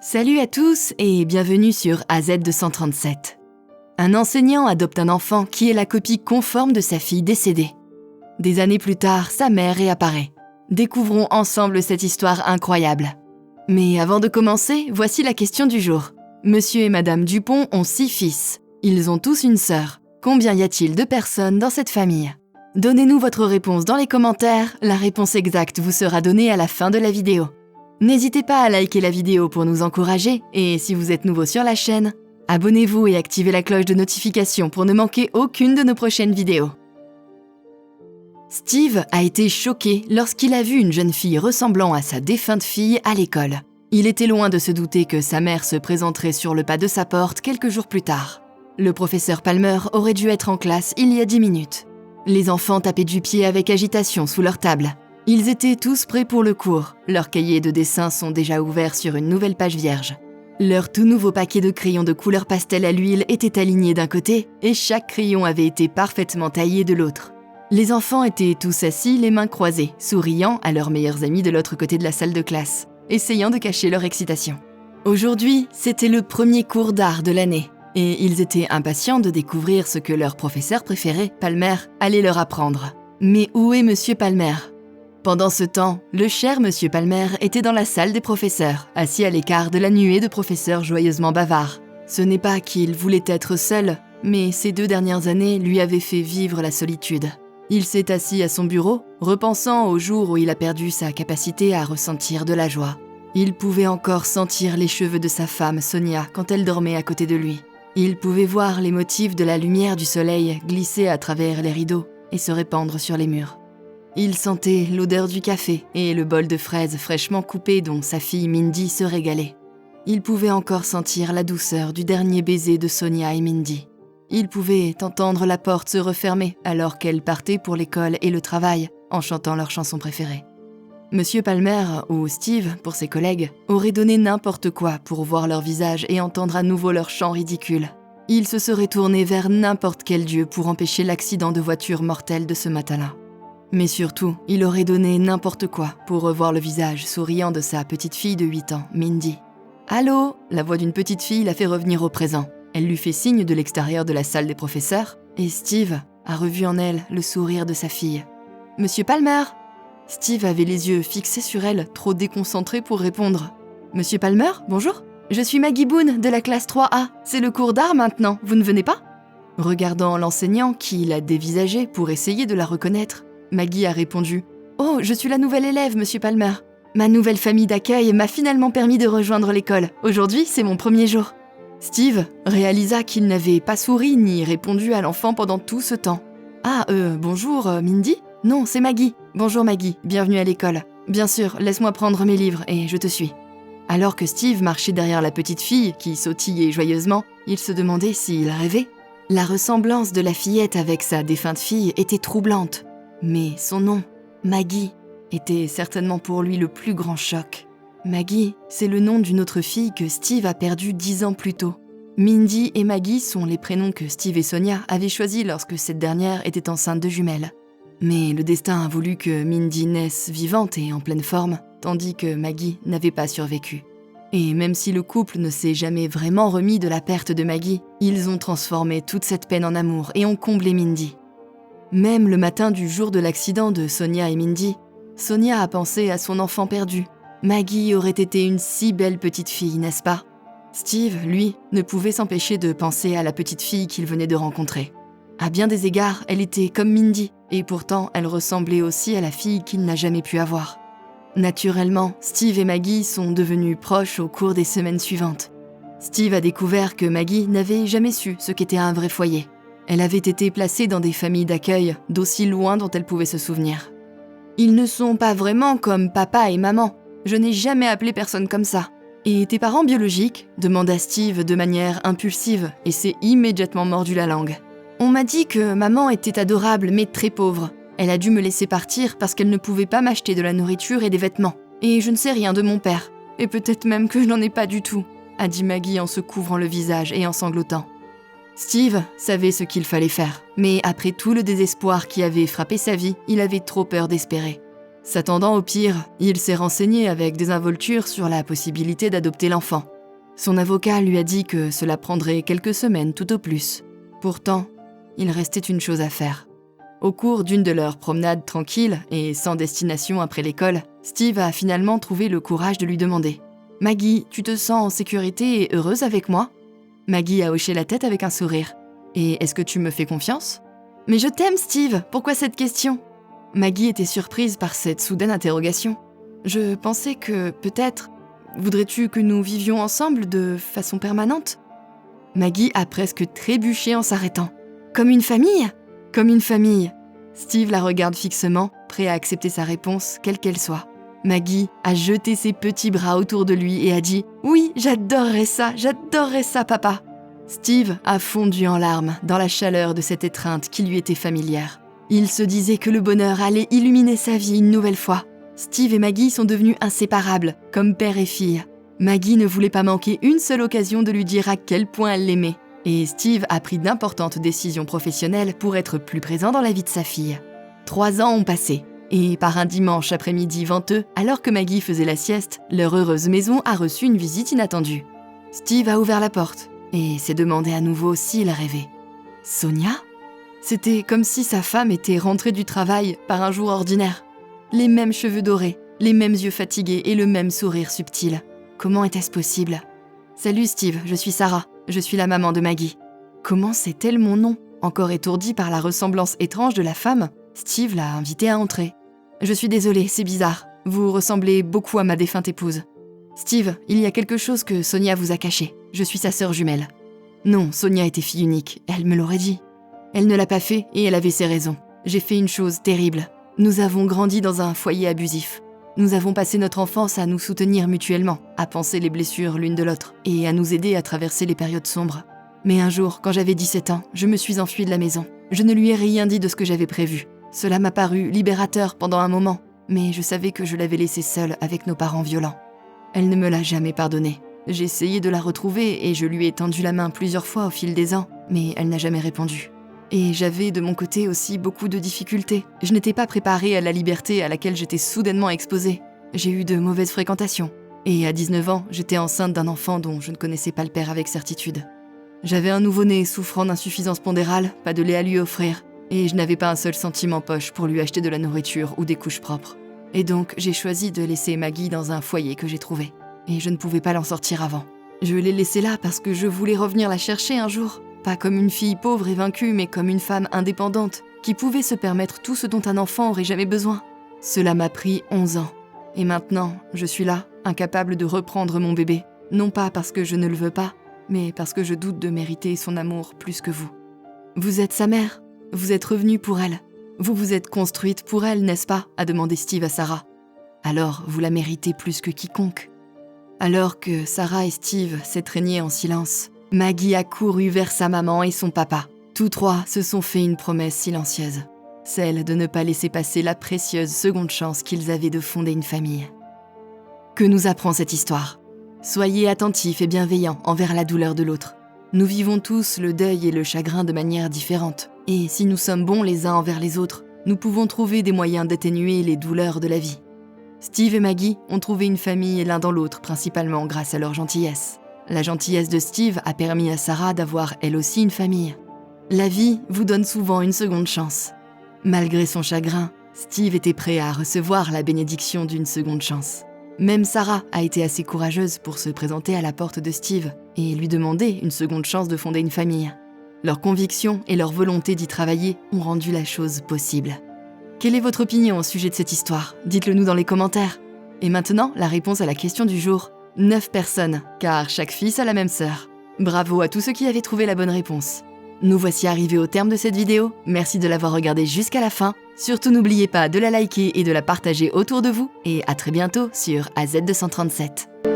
Salut à tous et bienvenue sur AZ237. Un enseignant adopte un enfant qui est la copie conforme de sa fille décédée. Des années plus tard, sa mère réapparaît. Découvrons ensemble cette histoire incroyable. Mais avant de commencer, voici la question du jour. Monsieur et Madame Dupont ont 6 fils. Ils ont tous une sœur. Combien y a-t-il de personnes dans cette famille? Donnez-nous votre réponse dans les commentaires. La réponse exacte vous sera donnée à la fin de la vidéo. N'hésitez pas à liker la vidéo pour nous encourager et si vous êtes nouveau sur la chaîne, abonnez-vous et activez la cloche de notification pour ne manquer aucune de nos prochaines vidéos. Steve a été choqué lorsqu'il a vu une jeune fille ressemblant à sa défunte fille à l'école. Il était loin de se douter que sa mère se présenterait sur le pas de sa porte quelques jours plus tard. Le professeur Palmer aurait dû être en classe il y a 10 minutes. Les enfants tapaient du pied avec agitation sous leur table. Ils étaient tous prêts pour le cours. Leurs cahiers de dessin sont déjà ouverts sur une nouvelle page vierge. Leur tout nouveau paquet de crayons de couleur pastel à l'huile était aligné d'un côté et chaque crayon avait été parfaitement taillé de l'autre. Les enfants étaient tous assis, les mains croisées, souriant à leurs meilleurs amis de l'autre côté de la salle de classe, essayant de cacher leur excitation. Aujourd'hui, c'était le premier cours d'art de l'année et ils étaient impatients de découvrir ce que leur professeur préféré, Palmer, allait leur apprendre. Mais où est Monsieur Palmer ? Pendant ce temps, le cher Monsieur Palmer était dans la salle des professeurs, assis à l'écart de la nuée de professeurs joyeusement bavards. Ce n'est pas qu'il voulait être seul, mais ces 2 dernières années lui avaient fait vivre la solitude. Il s'est assis à son bureau, repensant au jour où il a perdu sa capacité à ressentir de la joie. Il pouvait encore sentir les cheveux de sa femme, Sonia, quand elle dormait à côté de lui. Il pouvait voir les motifs de la lumière du soleil glisser à travers les rideaux et se répandre sur les murs. Il sentait l'odeur du café et le bol de fraises fraîchement coupées dont sa fille Mindy se régalait. Il pouvait encore sentir la douceur du dernier baiser de Sonia et Mindy. Il pouvait entendre la porte se refermer alors qu'elles partaient pour l'école et le travail en chantant leur chanson préférée. Monsieur Palmer, ou Steve pour ses collègues, auraient donné n'importe quoi pour voir leur visage et entendre à nouveau leur chant ridicule. Il se serait tourné vers n'importe quel dieu pour empêcher l'accident de voiture mortel de ce matin-là. Mais surtout, il aurait donné n'importe quoi pour revoir le visage souriant de sa petite fille de 8 ans, Mindy. « Allô ?» La voix d'une petite fille l'a fait revenir au présent. Elle lui fait signe de l'extérieur de la salle des professeurs, et Steve a revu en elle le sourire de sa fille. « Monsieur Palmer ?» Steve avait les yeux fixés sur elle, trop déconcentré pour répondre. « Monsieur Palmer, bonjour. Je suis Maggie Boone de la classe 3A. C'est le cours d'art maintenant, vous ne venez pas ?» Regardant l'enseignant qui l'a dévisagée pour essayer de la reconnaître, Maggie a répondu « Oh, je suis la nouvelle élève, Monsieur Palmer. Ma nouvelle famille d'accueil m'a finalement permis de rejoindre l'école. Aujourd'hui, c'est mon premier jour. » Steve réalisa qu'il n'avait pas souri ni répondu à l'enfant pendant tout ce temps. « Ah, bonjour, Mindy ? Non, c'est Maggie. Bonjour Maggie, bienvenue à l'école. Bien sûr, laisse-moi prendre mes livres et je te suis. » Alors que Steve marchait derrière la petite fille qui sautillait joyeusement, il se demandait s'il rêvait. La ressemblance de la fillette avec sa défunte fille était troublante. Mais son nom, Maggie, était certainement pour lui le plus grand choc. Maggie, c'est le nom d'une autre fille que Steve a perdue 10 ans plus tôt. Mindy et Maggie sont les prénoms que Steve et Sonia avaient choisis lorsque cette dernière était enceinte de jumelles. Mais le destin a voulu que Mindy naisse vivante et en pleine forme, tandis que Maggie n'avait pas survécu. Et même si le couple ne s'est jamais vraiment remis de la perte de Maggie, ils ont transformé toute cette peine en amour et ont comblé Mindy. Même le matin du jour de l'accident de Sonia et Mindy, Sonia a pensé à son enfant perdu. Maggie aurait été une si belle petite fille, n'est-ce pas? Steve, lui, ne pouvait s'empêcher de penser à la petite fille qu'il venait de rencontrer. À bien des égards, elle était comme Mindy, et pourtant elle ressemblait aussi à la fille qu'il n'a jamais pu avoir. Naturellement, Steve et Maggie sont devenus proches au cours des semaines suivantes. Steve a découvert que Maggie n'avait jamais su ce qu'était un vrai foyer. Elle avait été placée dans des familles d'accueil d'aussi loin dont elle pouvait se souvenir. « Ils ne sont pas vraiment comme papa et maman. Je n'ai jamais appelé personne comme ça. » « Et tes parents biologiques ?» demanda Steve de manière impulsive et s'est immédiatement mordu la langue. « On m'a dit que maman était adorable mais très pauvre. Elle a dû me laisser partir parce qu'elle ne pouvait pas m'acheter de la nourriture et des vêtements. Et je ne sais rien de mon père. Et peut-être même que je n'en ai pas du tout, » a dit Maggie en se couvrant le visage et en sanglotant. Steve savait ce qu'il fallait faire, mais après tout le désespoir qui avait frappé sa vie, il avait trop peur d'espérer. S'attendant au pire, il s'est renseigné avec désinvolture sur la possibilité d'adopter l'enfant. Son avocat lui a dit que cela prendrait quelques semaines tout au plus. Pourtant, il restait une chose à faire. Au cours d'une de leurs promenades tranquilles et sans destination après l'école, Steve a finalement trouvé le courage de lui demander « Maggie, tu te sens en sécurité et heureuse avec moi ?» Maggie a hoché la tête avec un sourire. « Et est-ce que tu me fais confiance ?»« Mais je t'aime, Steve, pourquoi cette question ?» Maggie était surprise par cette soudaine interrogation. « Je pensais que, peut-être, voudrais-tu que nous vivions ensemble de façon permanente ?» Maggie a presque trébuché en s'arrêtant. « Comme une famille ? Comme une famille !» Steve la regarde fixement, prêt à accepter sa réponse, quelle qu'elle soit. Maggie a jeté ses petits bras autour de lui et a dit « Oui, j'adorerais ça, papa !» Steve a fondu en larmes dans la chaleur de cette étreinte qui lui était familière. Il se disait que le bonheur allait illuminer sa vie une nouvelle fois. Steve et Maggie sont devenus inséparables, comme père et fille. Maggie ne voulait pas manquer une seule occasion de lui dire à quel point elle l'aimait. Et Steve a pris d'importantes décisions professionnelles pour être plus présent dans la vie de sa fille. 3 ans ont passé, et par un dimanche après-midi venteux, alors que Maggie faisait la sieste, leur heureuse maison a reçu une visite inattendue. Steve a ouvert la porte, et s'est demandé à nouveau s'il rêvait. Sonia ? C'était comme si sa femme était rentrée du travail par un jour ordinaire. Les mêmes cheveux dorés, les mêmes yeux fatigués et le même sourire subtil. Comment était-ce possible ? « Salut Steve, je suis Sarah. Je suis la maman de Maggie. » Comment sait-elle mon nom ? Encore étourdi par la ressemblance étrange de la femme, Steve l'a invitée à entrer. « Je suis désolée, c'est bizarre. Vous ressemblez beaucoup à ma défunte épouse. »« Steve, il y a quelque chose que Sonia vous a caché. Je suis sa sœur jumelle. » Non, Sonia était fille unique, elle me l'aurait dit. Elle ne l'a pas fait et elle avait ses raisons. J'ai fait une chose terrible. Nous avons grandi dans un foyer abusif. Nous avons passé notre enfance à nous soutenir mutuellement, à panser les blessures l'une de l'autre et à nous aider à traverser les périodes sombres. Mais un jour, quand j'avais 17 ans, je me suis enfuie de la maison. Je ne lui ai rien dit de ce que j'avais prévu. Cela m'a paru libérateur pendant un moment, mais je savais que je l'avais laissée seule avec nos parents violents. Elle ne me l'a jamais pardonné. J'ai essayé de la retrouver et je lui ai tendu la main plusieurs fois au fil des ans, mais elle n'a jamais répondu. Et j'avais de mon côté aussi beaucoup de difficultés. Je n'étais pas préparée à la liberté à laquelle j'étais soudainement exposée. J'ai eu de mauvaises fréquentations. Et à 19 ans, j'étais enceinte d'un enfant dont je ne connaissais pas le père avec certitude. J'avais un nouveau-né souffrant d'insuffisance pondérale, pas de lait à lui offrir, et je n'avais pas un seul centime en poche pour lui acheter de la nourriture ou des couches propres. Et donc, j'ai choisi de laisser Maggie dans un foyer que j'ai trouvé. Et je ne pouvais pas l'en sortir avant. Je l'ai laissée là parce que je voulais revenir la chercher un jour. Pas comme une fille pauvre et vaincue, mais comme une femme indépendante, qui pouvait se permettre tout ce dont un enfant aurait jamais besoin. Cela m'a pris 11 ans. Et maintenant, je suis là, incapable de reprendre mon bébé. Non pas parce que je ne le veux pas, mais parce que je doute de mériter son amour plus que vous. Vous êtes sa mère. Vous êtes revenue pour elle. Vous vous êtes construite pour elle, n'est-ce pas ? A demandé Steve à Sarah. Alors, vous la méritez plus que quiconque. Alors que Sarah et Steve s'étreignaient en silence, Maggie a couru vers sa maman et son papa. Tous 3 se sont fait une promesse silencieuse, celle de ne pas laisser passer la précieuse seconde chance qu'ils avaient de fonder une famille. Que nous apprend cette histoire ? Soyez attentifs et bienveillants envers la douleur de l'autre. Nous vivons tous le deuil et le chagrin de manière différente, et si nous sommes bons les uns envers les autres, nous pouvons trouver des moyens d'atténuer les douleurs de la vie. Steve et Maggie ont trouvé une famille l'un dans l'autre, principalement grâce à leur gentillesse. La gentillesse de Steve a permis à Sarah d'avoir elle aussi une famille. La vie vous donne souvent une seconde chance. Malgré son chagrin, Steve était prêt à recevoir la bénédiction d'une seconde chance. Même Sarah a été assez courageuse pour se présenter à la porte de Steve et lui demander une seconde chance de fonder une famille. Leur conviction et leur volonté d'y travailler ont rendu la chose possible. Quelle est votre opinion au sujet de cette histoire ? Dites-le nous dans les commentaires. Et maintenant, la réponse à la question du jour. 9 personnes, car chaque fils a la même sœur. Bravo à tous ceux qui avaient trouvé la bonne réponse. Nous voici arrivés au terme de cette vidéo. Merci de l'avoir regardée jusqu'à la fin. Surtout n'oubliez pas de la liker et de la partager autour de vous. Et à très bientôt sur AZ237.